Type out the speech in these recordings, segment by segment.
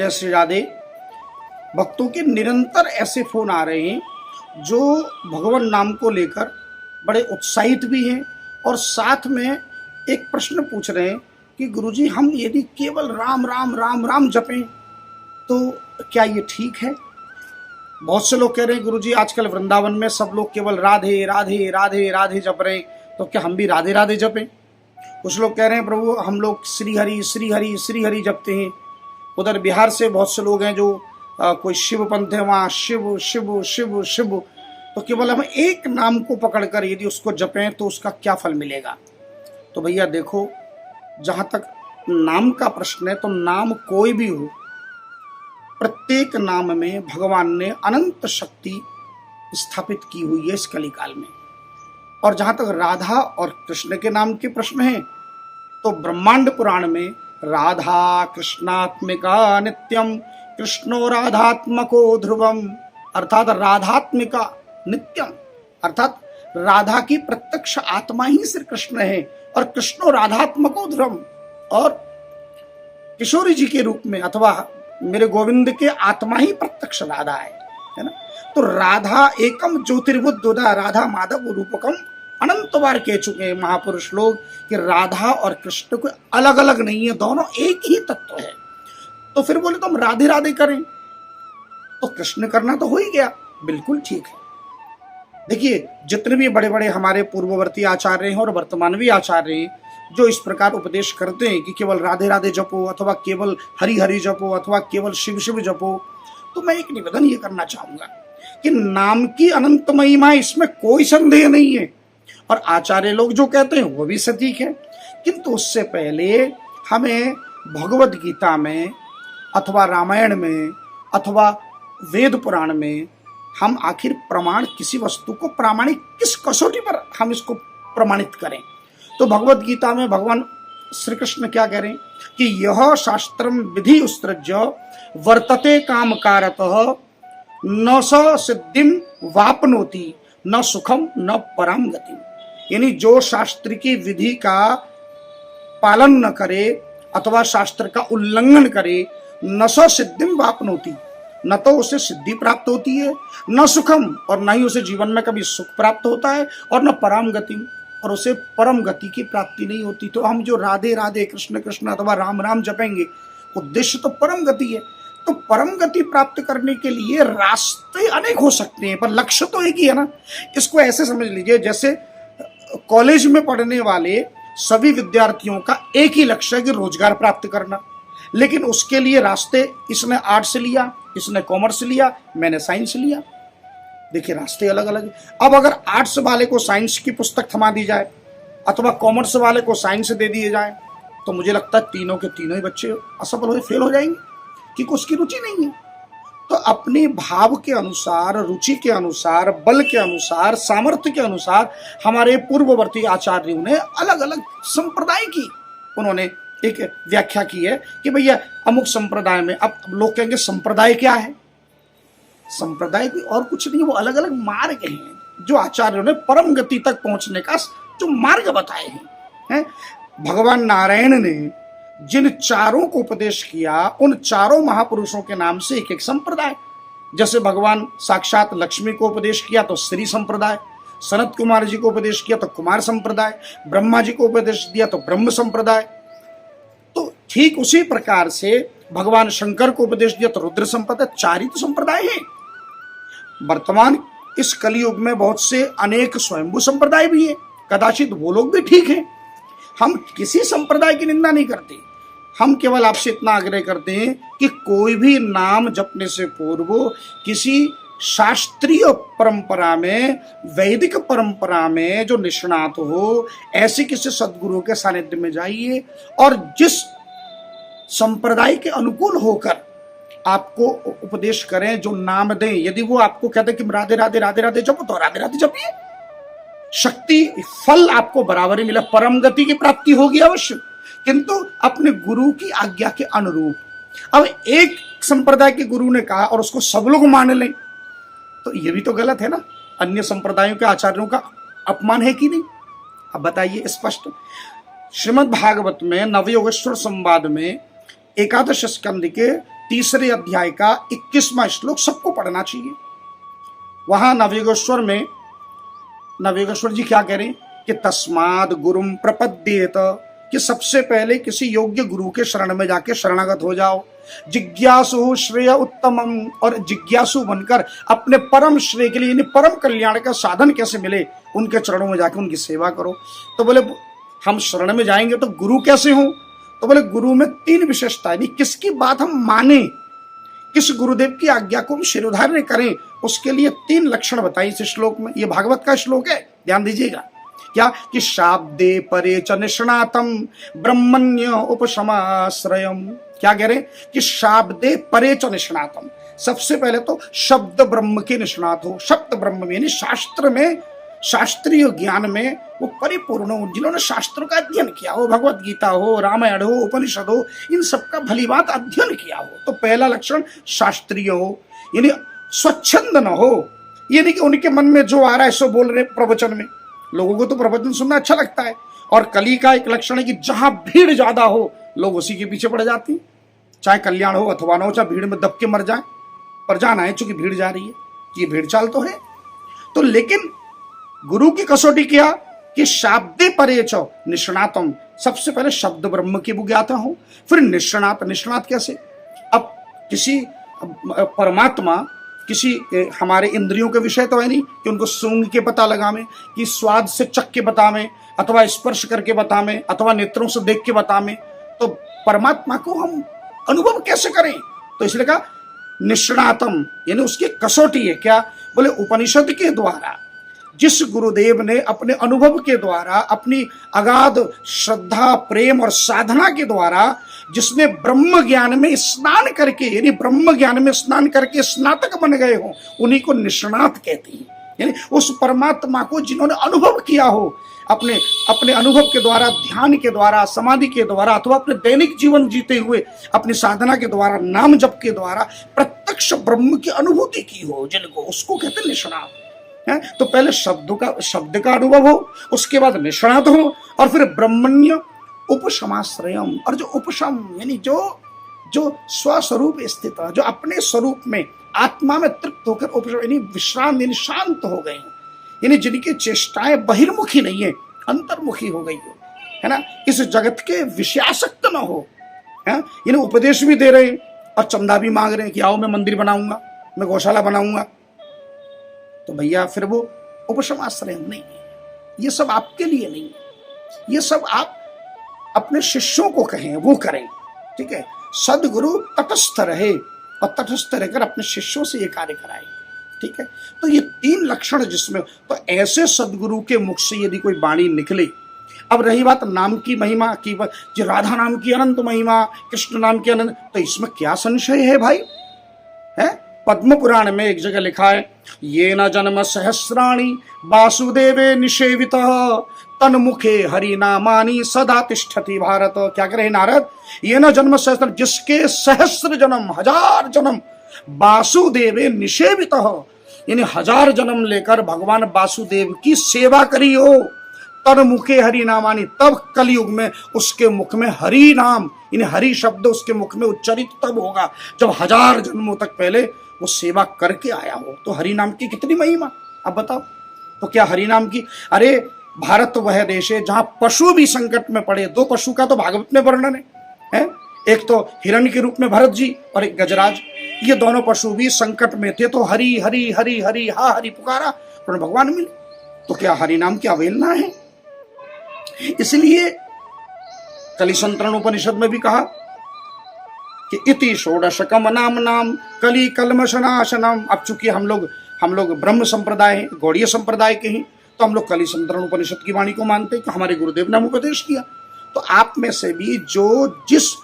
जय श्री राधे। भक्तों के निरंतर ऐसे फोन आ रहे हैं जो भगवान नाम को लेकर बड़े उत्साहित भी हैं और साथ में एक प्रश्न पूछ रहे हैं कि गुरुजी हम यदि केवल राम राम राम राम जपें तो क्या ये ठीक है। बहुत से लोग कह रहे हैं गुरुजी आजकल वृंदावन में सब लोग केवल राधे राधे राधे राधे जप रहे हैं, तो क्या हम भी राधे राधे जपें। कुछ लोग कह रहे हैं प्रभु हम लोग श्री हरि श्री हरि श्री हरि जपते हैं। उधर बिहार से बहुत से लोग हैं जो कोई शिव पंथ है, वहाँ शिव शिव शिव शिव, तो केवल हम एक नाम को पकड़कर यदि उसको जपें तो उसका क्या फल मिलेगा। तो भैया देखो, जहाँ तक नाम का प्रश्न है तो नाम कोई भी हो, प्रत्येक नाम में भगवान ने अनंत शक्ति स्थापित की हुई है इस कलिकाल में। और जहां तक राधा और कृष्ण के नाम के प्रश्न हैं तो ब्रह्मांड पुराण में राधा कृष्णात्मिका नित्यम कृष्णो राधात्मको ध्रुवम, अर्थात राधात्मिका नित्यम, अर्थात राधा की प्रत्यक्ष आत्मा ही श्री कृष्ण है और कृष्णो राधात्मको ध्रुवम, और किशोरी जी के रूप में अथवा मेरे गोविंद के आत्मा ही प्रत्यक्ष राधा है ना। तो राधा एकम ज्योतिर्बुद्धुदा राधा माधव रूपकम अनंत बार कह चुके हैं महापुरुष लोग कि राधा और कृष्ण को अलग अलग नहीं है, दोनों एक ही तत्व है। तो फिर बोले तो हम राधे राधे करें तो कृष्ण करना तो हो ही गया, बिल्कुल ठीक है। देखिए जितने भी बड़े बड़े हमारे पूर्ववर्ती आचार्य हैं और वर्तमान भी आचार्य हैं जो इस प्रकार उपदेश करते हैं कि केवल राधे राधे जपो अथवा केवल हरि हरि जपो अथवा केवल शिव शिव जपो, तो मैं एक निवेदन ये करना चाहूंगा कि नाम की अनंत महिमा इसमें कोई संदेह नहीं है और आचार्य लोग जो कहते हैं वो भी सटीक है, किंतु उससे पहले हमें भगवद गीता में अथवा रामायण में अथवा वेद पुराण में हम आखिर प्रमाण किसी वस्तु को प्रामाणिक किस कसौटी पर हम इसको प्रमाणित करें। तो भगवद गीता में भगवान श्री कृष्ण क्या कह रहे हैं कि यह शास्त्रम विधि उत्सृज्य वर्तते काम कारतः न स सिद्धिम वापनोति न सुखम न पराम गति, यानी जो शास्त्र की विधि का पालन न करे अथवा शास्त्र का उल्लंघन करे, न स सिद्धिम वापनोति, न तो उसे सिद्धि प्राप्त होती है, न सुखम और न ही उसे जीवन में कभी सुख प्राप्त होता है, और न पराम गति और उसे परम गति की प्राप्ति नहीं होती। तो हम जो राधे राधे कृष्ण कृष्ण अथवा राम राम जपेंगे, उद्देश्य तो परम गति है। तो परम गति प्राप्त करने के लिए रास्ते अनेक हो सकते हैं पर लक्ष्य तो एक ही है ना। इसको ऐसे समझ लीजिए जैसे कॉलेज में पढ़ने वाले सभी विद्यार्थियों का एक ही लक्ष्य है कि रोजगार प्राप्त करना, लेकिन उसके लिए रास्ते इसने आर्ट्स लिया, इसने कॉमर्स लिया, मैंने साइंस लिया। देखिए रास्ते अलग अलग है। अब अगर आर्ट्स वाले को साइंस की पुस्तक थमा दी जाए अथवा कॉमर्स वाले को साइंस दे दिए जाए तो मुझे लगता है तीनों के तीनों ही बच्चे असफल हो, फेल हो जाएंगे क्योंकि उसकी रुचि नहीं है। तो अपने भाव के अनुसार, रुचि के अनुसार, बल के अनुसार, सामर्थ्य के अनुसार हमारे पूर्ववर्ती आचार्यों ने अलग अलग संप्रदाय की उन्होंने एक व्याख्या की है कि भैया अमुक संप्रदाय में, अब लोग कहेंगे संप्रदाय क्या है। संप्रदाय भी और कुछ नहीं, वो अलग अलग मार्ग हैं जो आचार्यों ने परम गति तक पहुंचने का जो मार्ग बताए हैं। भगवान नारायण ने जिन चारों को उपदेश किया उन चारों महापुरुषों के नाम से एक एक संप्रदाय, जैसे भगवान साक्षात लक्ष्मी को उपदेश किया तो श्री संप्रदाय, सनत कुमार जी को उपदेश किया तो कुमार संप्रदाय, ब्रह्मा जी को उपदेश दिया तो ब्रह्म संप्रदाय। तो ठीक उसी प्रकार से भगवान शंकर को उपदेश दिया तो रुद्र संप्रदाय। चार ही तो संप्रदाय हैं। वर्तमान इस कलयुग में बहुत से अनेक स्वयंभू संप्रदाय भी है, कदाचित वो लोग भी ठीक हैं। हम किसी संप्रदाय की निंदा नहीं करते, हम केवल आपसे इतना आग्रह करते हैं कि कोई भी नाम जपने से पूर्व किसी शास्त्रीय परंपरा में, वैदिक परंपरा में जो निष्णात हो, ऐसे किसी सदगुरु के सानिध्य में जाइए और जिस संप्रदाय के अनुकूल होकर आपको उपदेश करें, जो नाम दें, यदि वो आपको कहते कि राधे राधे राधे राधे जपो तो राधे राधे जपिए। शक्ति फल आपको बराबर ही मिला, परम गति की प्राप्ति होगी अवश्य, किंतु अपने गुरु की आज्ञा के अनुरूप। अब एक संप्रदाय के गुरु ने कहा और उसको सब लोग मान लें तो ये भी तो गलत है ना, अन्य संप्रदायों के आचार्यों का अपमान है कि नहीं। अब बताइए स्पष्ट। श्रीमद् भागवत में नवयोगेश्वर संवाद में एकादश स्कंद के 3 अध्याय का 21वां श्लोक सबको पढ़ना चाहिए। वहां नवयोगेश्वर जी क्या कह रहे हैं कि तस्माद गुरुम प्रपद्येत, कि सबसे पहले किसी योग्य गुरु के शरण में जाके शरणागत हो जाओ। जिज्ञासु श्रेय उत्तमम, और जिज्ञासु बनकर अपने परम श्रेय के लिए यानी परम कल्याण का साधन कैसे मिले, उनके चरणों में जाके उनकी सेवा करो। तो बोले हम शरण में जाएंगे तो गुरु कैसे हों? तो बोले गुरु में 3 विशेषता, यानी किसकी बात हम माने, किस गुरुदेव की आज्ञा को हम शिरोधार्य करें, उसके लिए 3 लक्षण बताए इस श्लोक में। ये भागवत का श्लोक है, ध्यान दीजिएगा। क्या कि शाब्दे परे च निष्णातम ब्रह्मण्य उपशमाश्रयम। क्या कह रहे हैं कि शाब्दे परे च निष्णातम, सबसे पहले तो शब्द ब्रह्म के निष्णात हो। शब्द ब्रह्म यानी शास्त्र में, शास्त्रीय ज्ञान में वो परिपूर्ण हो, जिन्होंने शास्त्रों का अध्ययन किया हो, भगवत गीता हो, रामायण हो, उपनिषद हो, इन सबका भली बात अध्ययन किया हो। तो पहला लक्षण शास्त्रीय हो, यानी स्वच्छंद न हो, यानी कि उनके मन में जो आ रहा है सो बोल रहे प्रवचन में। लोगों को तो प्रवचन सुनना अच्छा लगता है, और कली का एक लक्षण है कि जहां भीड़ ज्यादा हो लोग उसी के पीछे पड़ जाते हैं, चाहे कल्याण हो अथवा न हो, चाहे भीड़ में दब के मर जाए, पर जाना है चूंकि भीड़ जा रही है, ये भीड़ चाल तो है। तो लेकिन गुरु की कसौटी क्या कि शाब्दे परे च निष्णातम, सबसे पहले शब्द ब्रह्म की ज्ञाता हो, फिर निष्णात। निष्णात कैसे? अब किसी परमात्मा किसी हमारे इंद्रियों के विषय तो है नहीं कि उनको सूंघ के पता लगावे, कि स्वाद से चख के बतावे, अथवा स्पर्श करके बतावे, अथवा नेत्रों से देख के बतावे। तो परमात्मा को हम अनुभव कैसे करें? तो इसलिए कहा निष्णातम, यानी उसकी कसौटी है। क्या बोले? उपनिषद के द्वारा जिस गुरुदेव ने अपने अनुभव के द्वारा, अपनी अगाध श्रद्धा प्रेम और साधना के द्वारा, जिसने ब्रह्म ज्ञान में स्नान करके, यानी ब्रह्म ज्ञान में स्नान करके स्नातक बन गए हो, उन्हीं को निष्णात कहते हैं। यानी उस परमात्मा को जिन्होंने अनुभव किया हो, अपने अपने अनुभव के द्वारा, ध्यान के द्वारा, समाधि के द्वारा, अथवा अपने दैनिक जीवन जीते हुए अपनी साधना के द्वारा, नाम जप के द्वारा प्रत्यक्ष ब्रह्म की अनुभूति की हो, जिनको, उसको कहते हैं निष्णात। तो पहले शब्द का अनुभव हो, उसके बाद निष्णात हो, और फिर ब्रह्मण्य उपशमाश्रयम, और जो उपशम यानी जो स्वस्वरूप स्थित है, जो अपने स्वरूप में आत्मा में तृप्त होकर उपशम यानी विश्राम यानी शांत हो गए, यानी जिनकी चेष्टाएं बहिर्मुखी नहीं है, अंतर्मुखी हो गई हो, है ना, इस जगत के विषयासक्त न हो, है, यानी उपदेश भी दे रहे हैं और चंदा भी मांग रहे हैं कि आओ मैं मंदिर बनाऊंगा, मैं गौशाला बनाऊंगा। तो भैया फिर वो उपशमाश्रय नहीं है, ये सब आपके लिए नहीं है, ये सब आप अपने शिष्यों को कहें वो करें, ठीक है। सदगुरु तटस्थ रहे और तटस्थ रहकर अपने शिष्यों से ये कार्य कराए, ठीक है। तो ये 3 लक्षण जिसमें, तो ऐसे सदगुरु के मुख से यदि कोई वाणी निकले। अब रही बात नाम की महिमा की, जो राधा नाम की अनंत महिमा, कृष्ण नाम की अनंत, तो इसमें क्या संशय है भाई, है। पद्म पुराण में एक जगह लिखा है, ये न जन्म सहस्राणि वासुदेवे निषेवितः तन्मुखे हरि नामानि सदा तिष्ठति भारत। क्या करे नारद? ये न जन्म सहस्त्र, जिसके सहस्र जन्म, 1000 जन्म वासुदेवे निषेवितः, यानी 1000 जन्म लेकर भगवान वासुदेव की सेवा करी हो, तन्मुखे हरि नामानि, तब कलयुग में उसके मुख में हरि नाम यानी हरि शब्द उसके मुख में उच्चारित तब होगा जब 1000 जन्मों तक पहले वो सेवा करके आया हो। तो हरि नाम की कितनी महिमा, अब बताओ। तो क्या हरि नाम की, अरे भारत तो वह देश है जहां पशु भी संकट में पड़े। 2 पशु का तो भागवत में वर्णन है? एक तो हिरण्य के रूप में भरत जी और एक गजराज, ये दोनों पशु भी संकट में थे, तो हरि हरि हरि हरि हा हरि पुकारा, उन्हें भगवान मिले। तो क्या हरि नाम की अवहेलना है? इसलिए कलिसंतरण उपनिषद में भी कहा कि इति षोडशकम नाम नाम कली कलमशनाशनम। अब चूंकि हम लोग ब्रह्म संप्रदाय हैं, गौड़ीय संप्रदाय के हैं, तो हम लोग कलिसंतरण उपनिषद की वाणी को मानते हैं कि हमारे गुरुदेव ने हमें उपदेश किया। तो आप में से भी जो जिस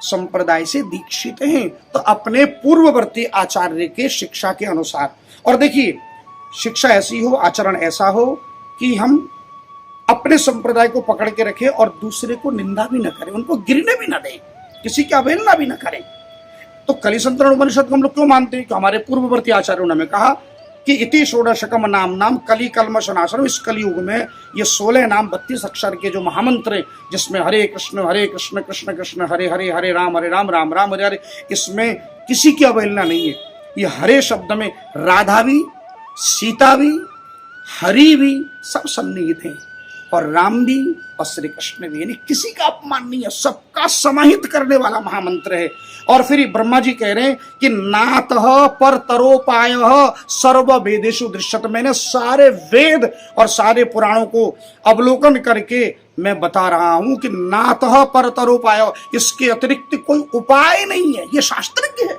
संप्रदाय से दीक्षित हैं, तो अपने पूर्ववर्ती आचार्य के शिक्षा के अनुसार, और देखिए शिक्षा ऐसी हो, आचरण ऐसा हो कि हम अपने संप्रदाय को पकड़ के रखें और दूसरे को निंदा भी न करें, उनको गिरने भी न दें, किसी की अवहेलना भी न करें। तो कलिसंतरण उपनिषद को हम लोग क्यों मानते हैं? कि हमारे पूर्ववर्ती आचार्यों ने हमें कहा कि इति षोडशकम नाम नाम कली कलमश नाशनम, इस कलयुग में ये 16 नाम 32 अक्षर के जो महामंत्र हैं, जिसमें हरे कृष्ण कृष्ण कृष्ण हरे हरे, हरे राम राम राम हरे हरे, इसमें किसी की अवहेलना नहीं है। ये हरे शब्द में राधा भी, सीता भी, हरि भी सब सन्निहित हैं, और राम भी और श्री कृष्ण भी, यानी किसी का अपमान नहीं है, सबका समाहित करने वाला महामंत्र है। और फिर ब्रह्मा जी कह रहे हैं कि नातः पर तरोपाय सर्व वेदेषु दृश्यत, मैंने सारे वेद और सारे पुराणों को अवलोकन करके मैं बता रहा हूं कि नातः पर तरोपाय, इसके अतिरिक्त कोई उपाय नहीं है, ये शास्त्रज्ञ है,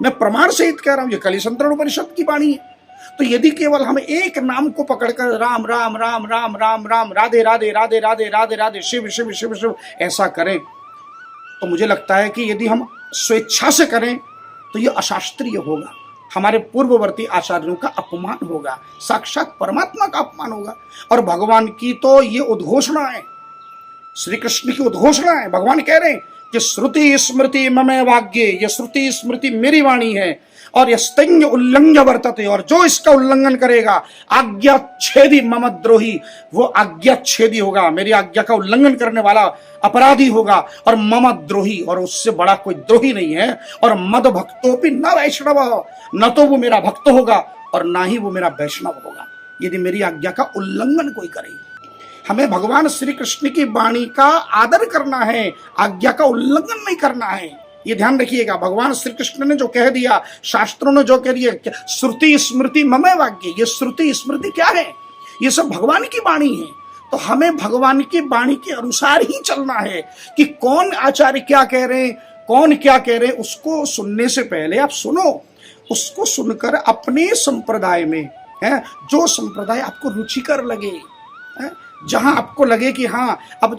मैं प्रमाण सहित कह रहा हूं, ये कलिसंतरण उपनिषद की वाणी है। तो यदि केवल हम एक नाम को पकड़कर राम राम राम राम राम राम राधे राधे राधे राधे राधे राधे शिव शिव शिव शिव ऐसा करें, तो मुझे लगता है कि यदि हम स्वेच्छा से करें तो यह अशास्त्रीय होगा, हमारे पूर्ववर्ती आचार्यों का अपमान होगा, साक्षात परमात्मा का अपमान होगा। और भगवान की तो ये उद्घोषणा है, श्री कृष्ण की उद्घोषणा है। भगवान कह रहे हैं कि श्रुति स्मृति ममे वाग्ये, ये श्रुति स्मृति मेरी वाणी है, और यस्तंग उल्लंघ्य वर्तते, और जो इसका उल्लंघन करेगा आज्ञा छेदी मम द्रोही, वो आज्ञा छेदी होगा, मेरी आज्ञा का उल्लंघन करने वाला अपराधी होगा, और मम द्रोही, और उससे बड़ा कोई द्रोही नहीं है। और मद भक्तोपि न वैष्णव, न तो वो मेरा भक्त होगा और ना ही वो मेरा वैष्णव होगा, यदि मेरी आज्ञा का उल्लंघन कोई करे। हमें भगवान श्री कृष्ण की वाणी का आदर करना है, आज्ञा का उल्लंघन नहीं करना है, ये ध्यान रखिएगा। भगवान श्री कृष्ण ने जो कह दिया, शास्त्रों ने जो कह दिया, श्रुति स्मृति ममे वाक्य, ये श्रुति स्मृति क्या है, ये सब भगवान की वाणी है। तो हमें भगवान की वाणी के अनुसार ही चलना है कि कौन आचार्य क्या कह रहे हैं, कौन क्या कह रहे हैं, उसको सुनने से पहले आप सुनो, उसको सुनकर अपने संप्रदाय में है, जो संप्रदाय आपको रुचिकर लगे, जहां आपको लगे कि हाँ, अब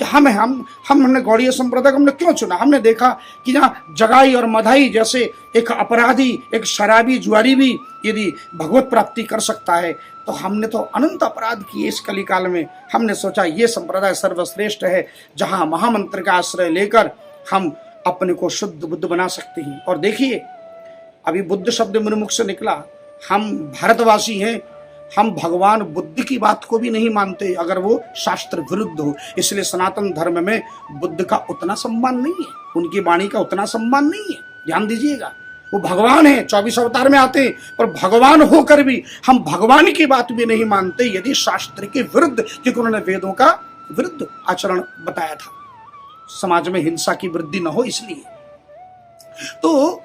हमने गौड़ीय संप्रदाय को हमने क्यों चुना, हमने देखा कि जहाँ जगाई और मधाई जैसे एक अपराधी, एक शराबी, जुआरी भी यदि भगवत प्राप्ति कर सकता है, तो हमने तो अनंत अपराध किए इस कलिकाल में। हमने सोचा ये संप्रदाय सर्वश्रेष्ठ है, जहाँ महामंत्र का आश्रय लेकर हम अपने को शुद्ध बुद्ध बना सकते हैं। और देखिए, अभी बुद्ध शब्द मेरे मुख से निकला, हम भारतवासी हैं, हम भगवान बुद्ध की बात को भी नहीं मानते अगर वो शास्त्र विरुद्ध हो। इसलिए सनातन धर्म में बुद्ध का उतना सम्मान नहीं है, उनकी वाणी का उतना सम्मान नहीं है। ध्यान दीजिएगा, वो भगवान है, 24 अवतार में आते हैं, पर भगवान होकर भी हम भगवान की बात भी नहीं मानते यदि शास्त्र के विरुद्ध, क्योंकि उन्होंने वेदों का विरुद्ध आचरण बताया था, समाज में हिंसा की वृद्धि न हो इसलिए। तो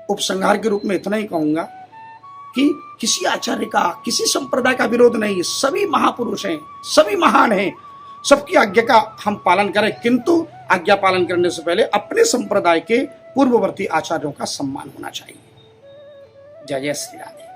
उपसंहार के रूप में इतना ही कहूंगा कि किसी आचार्य का, किसी संप्रदाय का विरोध नहीं, सभी महापुरुष हैं, सभी महान हैं, सबकी आज्ञा का हम पालन करें, किंतु आज्ञा पालन करने से पहले अपने संप्रदाय के पूर्ववर्ती आचार्यों का सम्मान होना चाहिए। जय जय श्री राधे।